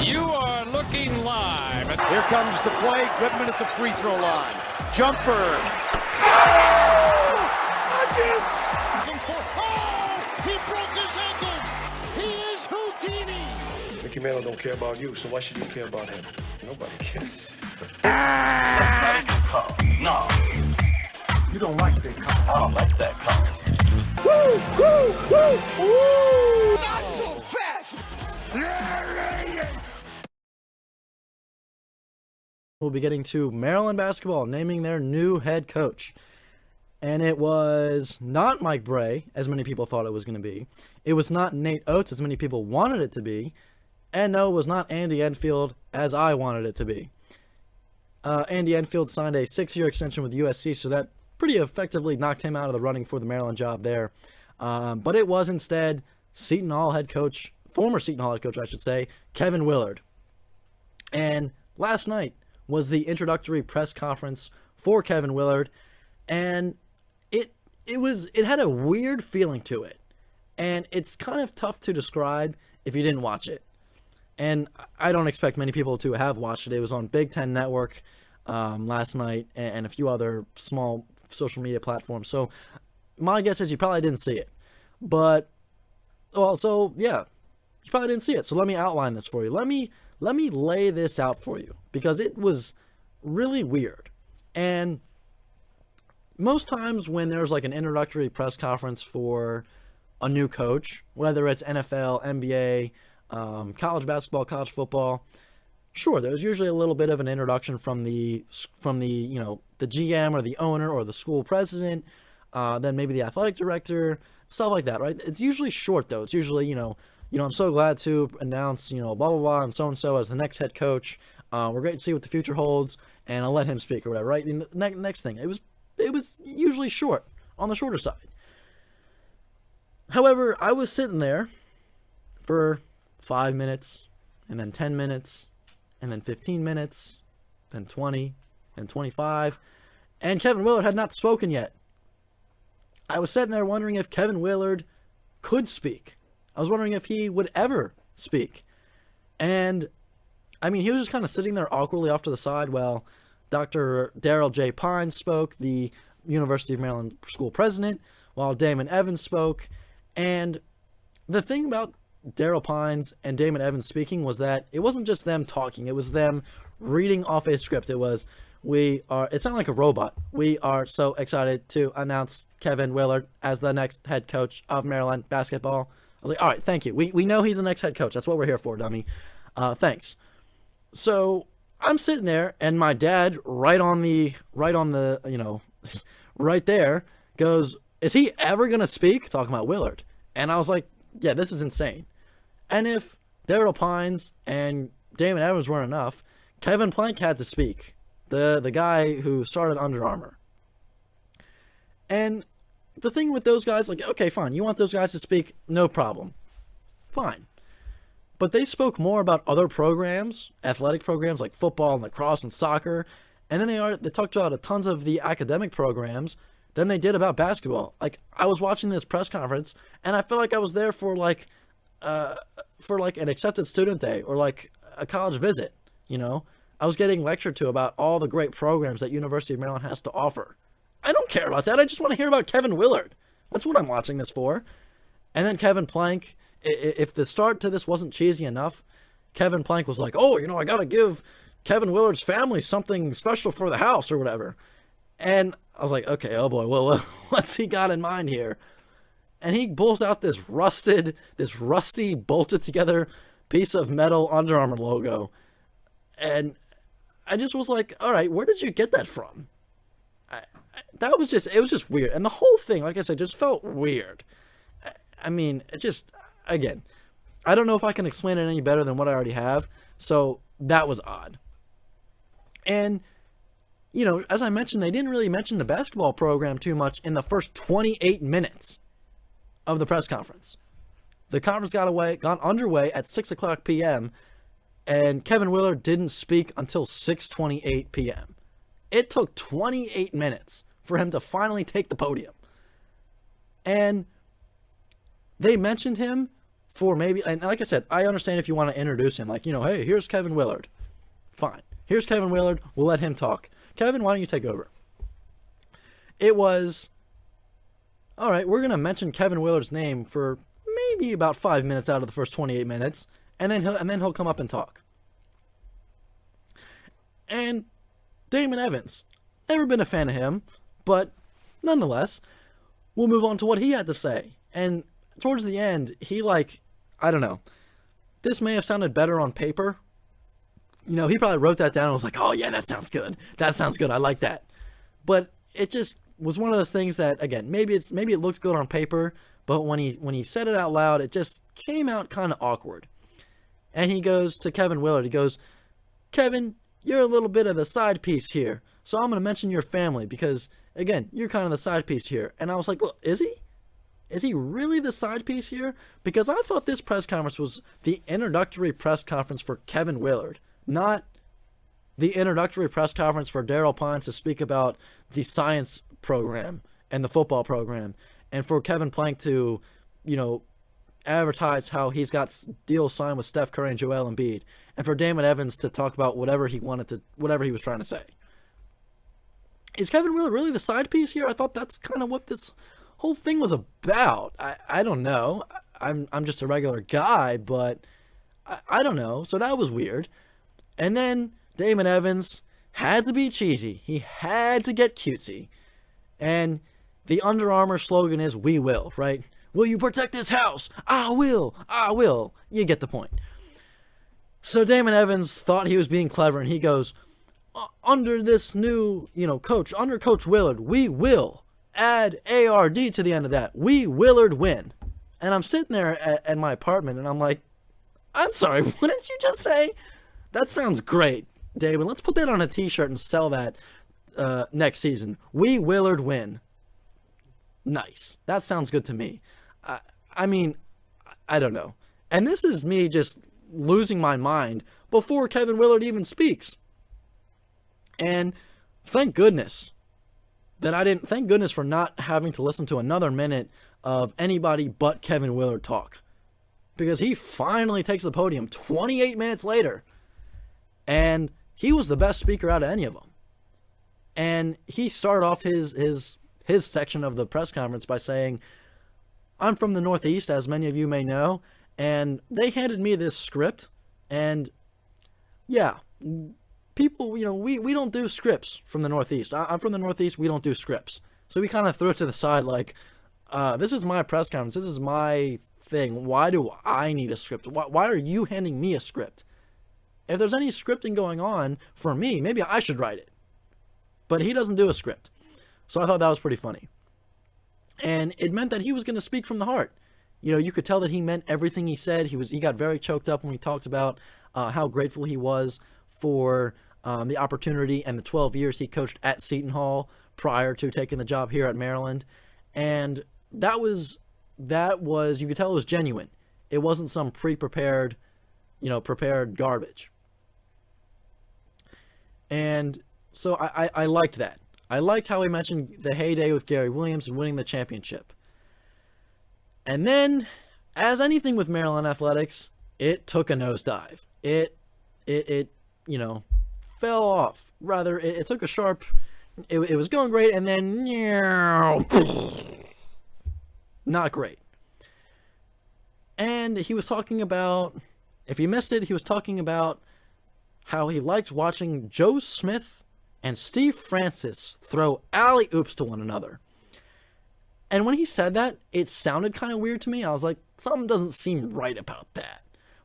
You are looking live. Here comes the play. Goodman at the free throw line. Jumper. He broke his ankles. He is Houdini. Mickey Mantle don't care about you, so why should you care about him? Nobody cares. That's not a good call. No. You don't like that call. I don't like that call. Woo, woo, woo, woo. Not so fast. We'll be getting to Maryland basketball naming their new head coach. And it was not Mike Bray, as many people thought it was going to be. It was not Nate Oates, as many people wanted it to be. And no, it was not Andy Enfield, as I wanted it to be. Andy Enfield signed a 6-year extension with USC, so that pretty effectively knocked him out of the running for the Maryland job there. But it was instead Seton Hall head coach, former Seton Hall head coach, I should say, Kevin Willard. And last night was the introductory press conference for Kevin Willard, and it had a weird feeling to it, and it's kind of tough to describe if you didn't watch it. And I don't expect many people to have watched it. It was on Big Ten Network last night and a few other small social media platforms. So my guess is you probably didn't see it. But, well, so, yeah, you probably didn't see it. So let me outline this for you. Let me lay this out for you, because it was really weird. And most times when there's like an introductory press conference for a new coach, whether it's NFL, NBA, college basketball, college football, sure, there's usually a little bit of an introduction from the the GM or the owner or the school president, then maybe the athletic director, stuff like that, right? It's usually short though. It's usually, I'm so glad to announce, blah, blah, blah, and so as the next head coach. We're great to see what the future holds, and I'll let him speak or whatever, right? And the next thing, it was usually short, on the shorter side. However, I was sitting there for 5 minutes, and then 10 minutes, and then 15 minutes, then 20, then 25, and Kevin Willard had not spoken yet. I was sitting there wondering if Kevin Willard could speak. I was wondering if he would ever speak. And, I mean, he was just kind of sitting there awkwardly off to the side while Dr. Darrell J. Pines spoke, the University of Maryland school president, while Damon Evans spoke. And the thing about Darrell Pines and Damon Evans speaking was that it wasn't just them talking. It was them reading off a script. It sounded like a robot. We are so excited to announce Kevin Willard as the next head coach of Maryland basketball. I was like, all right, thank you. We know he's the next head coach. That's what we're here for, dummy. Thanks. So I'm sitting there, and my dad, right there, goes, is he ever going to speak? Talking about Willard. And I was like, yeah, this is insane. And if Darrell Pines and Damon Evans weren't enough, Kevin Plank had to speak. The guy who started Under Armour. And the thing with those guys, like, okay, fine, you want those guys to speak, no problem. Fine. But they spoke more about other programs, athletic programs like football and lacrosse and soccer, and then they talked about tons of the academic programs than they did about basketball. Like, I was watching this press conference, and I felt like I was there for an accepted student day or like a college visit, I was getting lectured to about all the great programs that University of Maryland has to offer. I don't care about that. I just want to hear about Kevin Willard. That's what I'm watching this for. And then Kevin Plank, if the start to this wasn't cheesy enough, Kevin Plank was like, oh, I got to give Kevin Willard's family something special for the house or whatever. And I was like, okay, oh boy, well, what's he got in mind here? And he pulls out this rusty, bolted together piece of metal Under Armour logo. And I just was like, all right, where did you get that from? It was just weird. And the whole thing, like I said, just felt weird. I mean, it just, again, I don't know if I can explain it any better than what I already have. So that was odd. And, as I mentioned, they didn't really mention the basketball program too much in the first 28 minutes of the press conference. The conference got underway at 6 o'clock p.m., and Kevin Willard didn't speak until 6:28 p.m. It took 28 minutes for him to finally take the podium. And they mentioned him for maybe, and like I said, I understand if you want to introduce him, like, hey, here's Kevin Willard. Fine. Here's Kevin Willard. We'll let him talk. Kevin, why don't you take over? It was, all right, we're going to mention Kevin Willard's name for maybe about 5 minutes out of the first 28 minutes, and then he'll come up and talk. And Damon Evans, never been a fan of him, but nonetheless, we'll move on to what he had to say. And towards the end, he I don't know, this may have sounded better on paper. He probably wrote that down and was like, oh yeah, that sounds good. That sounds good. I like that. But it just was one of those things that, again, maybe it looked good on paper, but when he said it out loud, it just came out kind of awkward. And he goes to Kevin Willard. He goes, Kevin, you're a little bit of the side piece here. So I'm going to mention your family because, again, you're kind of the side piece here. And I was like, well, is he? Is he really the side piece here? Because I thought this press conference was the introductory press conference for Kevin Willard, not the introductory press conference for Daryl Pines to speak about the science program and the football program, and for Kevin Plank to, advertise how he's got deals signed with Steph Curry and Joel Embiid, and for Damon Evans to talk about whatever he was trying to say. Is Kevin Willard really the side piece here? I thought that's kind of what this whole thing was about. I don't know. I'm just a regular guy, but I don't know. So that was weird. And then Damon Evans had to be cheesy. He had to get cutesy. And the Under Armour slogan is, we will, right? Will you protect this house? I will. I will. You get the point. So Damon Evans thought he was being clever, and he goes, under this new, coach, under Coach Willard, we will add ARD to the end of that. We Willard win. And I'm sitting there at my apartment, and I'm like, I'm sorry, what did you just say? That sounds great, Damon. Let's put that on a t-shirt and sell that next season. We Willard win. Nice. That sounds good to me. I mean, I don't know. And this is me just losing my mind before Kevin Willard even speaks. And thank goodness thank goodness for not having to listen to another minute of anybody but Kevin Willard talk. Because he finally takes the podium 28 minutes later. And he was the best speaker out of any of them. And he started off his section of the press conference by saying, I'm from the Northeast, as many of you may know, and they handed me this script, and yeah, people, we don't do scripts from the Northeast. I'm from the Northeast, we don't do scripts. So we kind of threw it to the side like, this is my press conference, this is my thing, why do I need a script? Why are you handing me a script? If there's any scripting going on for me, maybe I should write it. But he doesn't do a script. So I thought that was pretty funny. And it meant that he was going to speak from the heart. You could tell that he meant everything he said. He got very choked up when he talked about how grateful he was for the opportunity and the 12 years he coached at Seton Hall prior to taking the job here at Maryland. And that was, you could tell it was genuine. It wasn't some pre-prepared, prepared garbage. And so I liked that. I liked how he mentioned the heyday with Gary Williams and winning the championship. And then, as anything with Maryland athletics, it took a nosedive. It fell off. Rather, it took a sharp, it was going great, and then, not great. And he was talking about, if you missed it, he was talking about how he liked watching Joe Smith and Steve Francis throw alley-oops to one another. And when he said that, it sounded kind of weird to me. I was like, something doesn't seem right about that.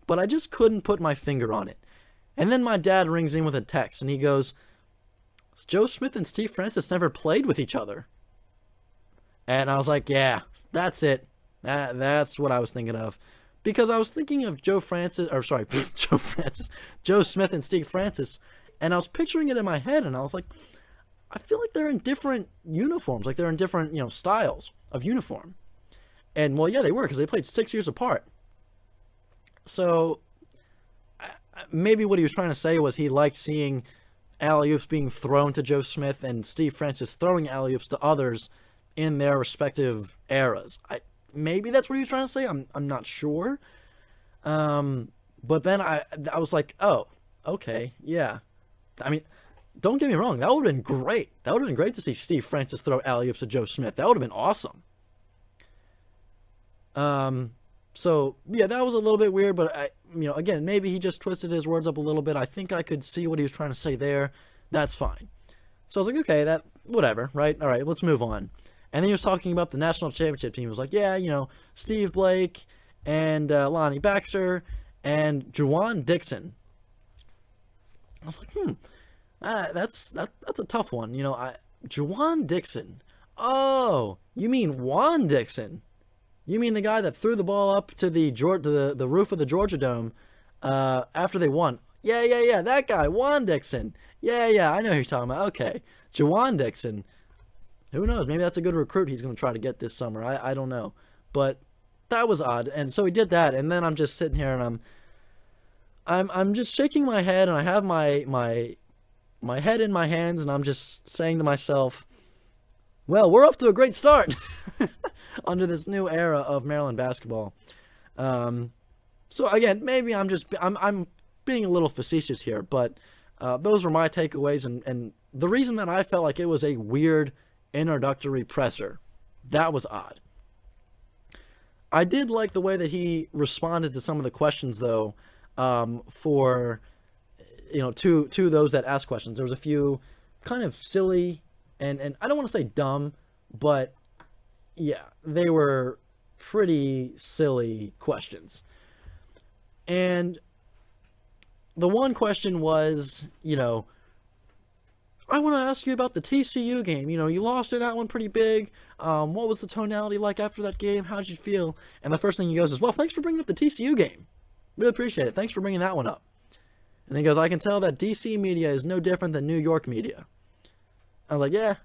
But I just couldn't put my finger on it. And then my dad rings in with a text, and he goes, Joe Smith and Steve Francis never played with each other. And I was like, yeah, that's it. That's what I was thinking of. Because I was thinking of Joe Smith and Steve Francis, and I was picturing it in my head, and I was like, I feel like they're in different uniforms, like they're in different, styles of uniform. And, well, yeah, they were, because they played 6 years apart. So, maybe what he was trying to say was he liked seeing alley-oops being thrown to Joe Smith and Steve Francis throwing alley-oops to others in their respective eras. Maybe that's what he was trying to say. I'm not sure. But then I was like, oh, okay, yeah. I mean, don't get me wrong, that would have been great. That would have been great to see Steve Francis throw alley-oops to Joe Smith. That would have been awesome. So yeah, that was a little bit weird, but again, maybe he just twisted his words up a little bit. I think I could see what he was trying to say there. That's fine. So I was like, okay, that whatever, right? All right, let's move on. And then he was talking about the national championship team. He was like, yeah, Steve Blake and Lonnie Baxter and Juwan Dixon. I was like, that's a tough one. Juwan Dixon. Oh, you mean Juan Dixon? You mean the guy that threw the ball up to the roof of the Georgia Dome after they won? Yeah, that guy, Juan Dixon. Yeah, I know who you're talking about. Okay, Juwan Dixon. Who knows? Maybe that's a good recruit he's going to try to get this summer. I don't know. But that was odd. And so he did that, and then I'm just sitting here and I'm just shaking my head, and I have my head in my hands, and I'm just saying to myself, well, we're off to a great start under this new era of Maryland basketball. So again, maybe I'm being a little facetious here, but those were my takeaways, and the reason that I felt like it was a weird introductory presser, that was odd. I did like the way that he responded to some of the questions, though, for to those that asked questions. There was a few kind of silly and I don't want to say dumb, but yeah, they were pretty silly questions. And the one question was, I want to ask you about the TCU game. You lost in that one pretty big. What was the tonality like after that game? How did you feel? And the first thing he goes is, well, thanks for bringing up the TCU game. Really appreciate it. Thanks for bringing that one up. And he goes, I can tell that DC media is no different than New York media. I was like, yeah.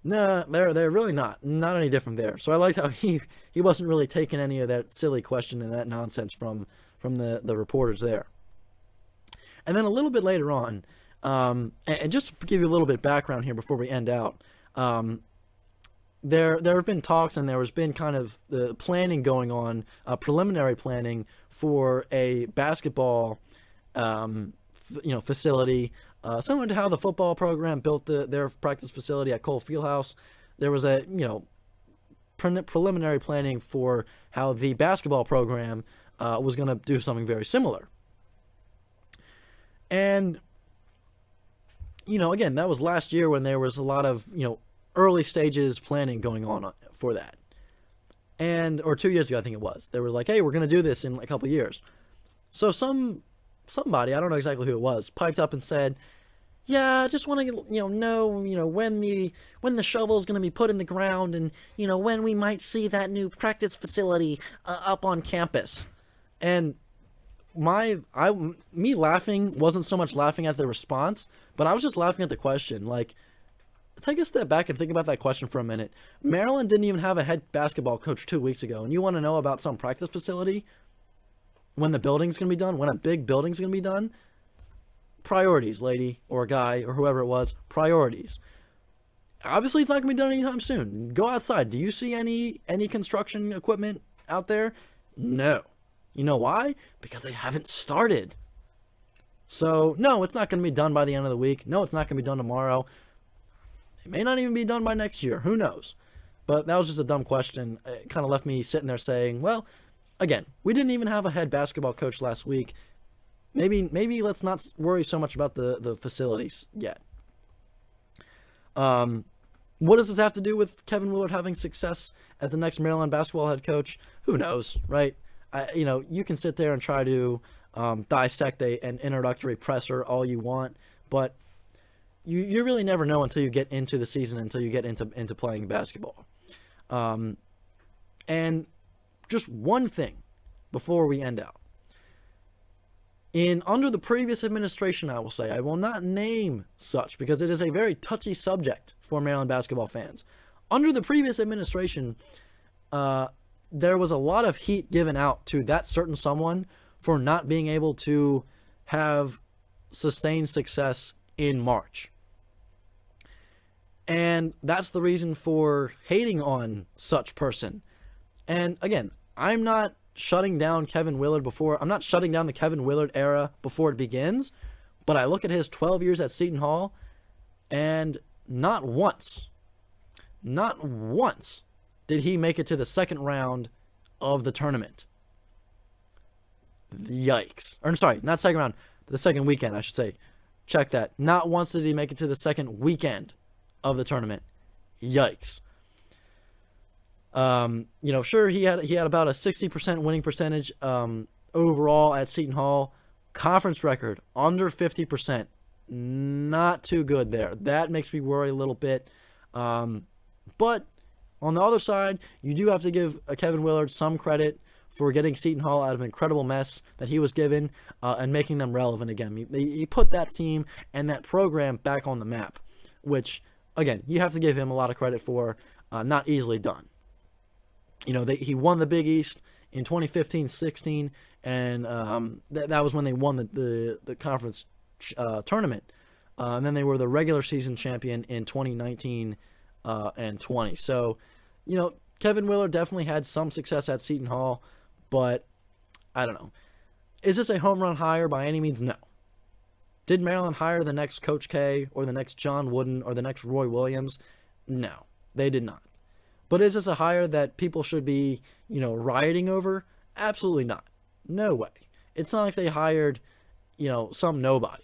No, they're really not any different there. So I liked how he wasn't really taking any of that silly question and that nonsense from the reporters there. And then a little bit later on, and just to give you a little bit of background here before we end out, there have been talks and there has been kind of the planning going on, preliminary planning for a basketball, facility, similar to how the football program built their practice facility at Cole Fieldhouse. There was a preliminary planning for how the basketball program was going to do something very similar. And again, that was last year when there was a lot of, early stages planning going on for that. Or 2 years ago, I think it was. They were like, hey, we're going to do this in a couple of years. So somebody, I don't know exactly who it was, piped up and said, yeah, I just want to, know, when the shovel is going to be put in the ground and, when we might see that new practice facility up on campus. And me laughing wasn't so much laughing at the response, but I was just laughing at the question. Like, take a step back and think about that question for a minute. Maryland didn't even have a head basketball coach 2 weeks ago, and you want to know about some practice facility? When the building's going to be done? When a big building's going to be done? Priorities, lady, or guy, or whoever it was. Priorities. Obviously, it's not going to be done anytime soon. Go outside. Do you see any construction equipment out there? No. You know why? Because they haven't started. So, no, it's not going to be done by the end of the week. No, it's not going to be done tomorrow. It may not even be done by next year. Who knows? But that was just a dumb question. It kind of left me sitting there saying, well, again, we didn't even have a head basketball coach last week. Maybe let's not worry so much about the facilities yet. What does this have to do with Kevin Willard having success as the next Maryland basketball head coach? Who knows, right? You can sit there and try to dissect an introductory presser all you want, but you really never know until you get into the season, until you get into playing basketball. And just one thing before we end out. Under the previous administration, I will say, I will not name such because it is a very touchy subject for Maryland basketball fans. Under the previous administration, there was a lot of heat given out to that certain someone for not being able to have sustained success in March. And that's the reason for hating on such person. And again, I'm not shutting down Kevin Willard before. I'm not shutting down the Kevin Willard era before it begins, but I look at his 12 years at Seton Hall, and not once did he make it to the second round of the tournament. Yikes. Or I'm sorry, not second round, the second weekend, I should say. Check that. Not once did he make it to the second weekend of the tournament. Yikes. Sure, he had about a 60% winning percentage overall at Seton Hall. Conference record under 50%. Not too good there. That makes me worry a little bit. But on the other side, you do have to give Kevin Willard some credit for getting Seton Hall out of an incredible mess that he was given and making them relevant again. He put that team and that program back on the map, which, again, you have to give him a lot of credit for. Not easily done. He won the Big East in 2015-16, and that was when they won the conference tournament. And then they were the regular season champion in 2019 and 20. So, Kevin Willard definitely had some success at Seton Hall, but I don't know. Is this a home run hire by any means? No. Did Maryland hire the next Coach K or the next John Wooden or the next Roy Williams? No, they did not. But is this a hire that people should be, rioting over? Absolutely not. No way. It's not like they hired, some nobody.